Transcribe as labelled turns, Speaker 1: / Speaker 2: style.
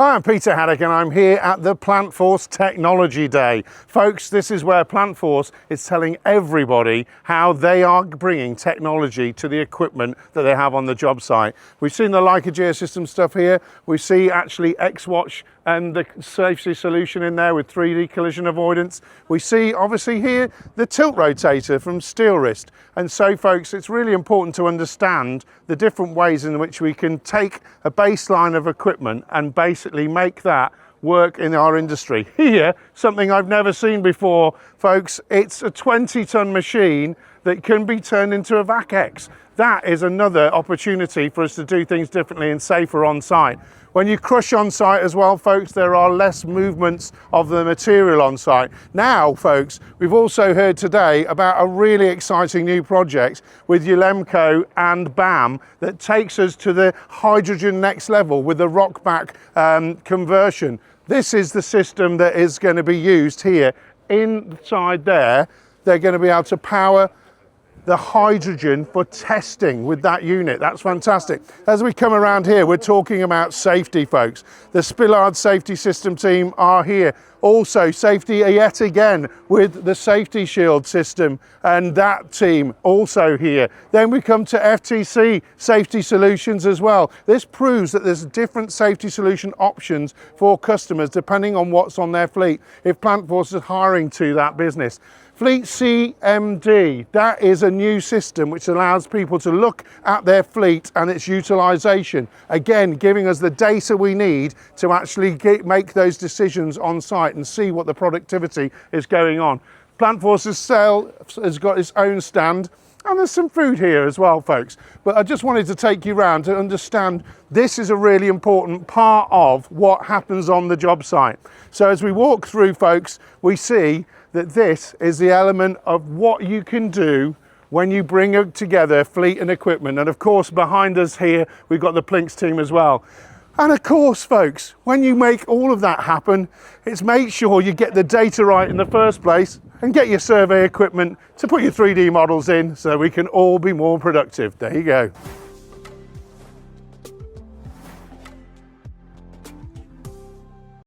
Speaker 1: Hi, I'm Peter Haddock and I'm here at the Plantforce Technology Day. Folks, this is where Plantforce is telling everybody how they are bringing technology to the equipment that they have on the job site. We've seen the Leica Geosystems stuff here. We see actually Xwatch and the safety solution in there with 3D collision avoidance. We see obviously here the tiltrotator from Steelwrist. And so folks, it's really important to understand the different ways in which we can take a baseline of equipment and basically make that work in our industry. Here, something I've never seen before, folks, it's a 20-ton machine that can be turned into a Vacex. That is another opportunity for us to do things differently and safer on site. When you crush on site as well, folks, there are less movements of the material on site. Now, folks, we've also heard today about a really exciting new project with ULEMCo and BAM that takes us to the hydrogen next level with the Rokbak conversion. This is the system that is going to be used here inside there. They're going to be able to power the hydrogen for testing with that unit. That's fantastic. As we come around here, we're talking about safety, folks. The Spillard Safety Systems team are here. Also safety yet again with the Safety Shield system and that team also here. Then we come to FTC Safety Solutions as well. This proves that there's different safety solution options for customers depending on what's on their fleet if Plantforce is hiring to that business. Fleet CMD, that is a new system which allows people to look at their fleet and its utilization. Again, giving us the data we need to actually make those decisions on site and see what the productivity is going on. Plantforce has got its own stand, and there's some food here as well, folks. But I just wanted to take you around to understand this is a really important part of what happens on the job site. So as we walk through, folks, we see that this is the element of what you can do when you bring together fleet and equipment. And of course, behind us here, we've got the PLINX team as well. And of course, folks, when you make all of that happen, it's make sure you get the data right in the first place and get your survey equipment to put your 3D models in so we can all be more productive. There you go.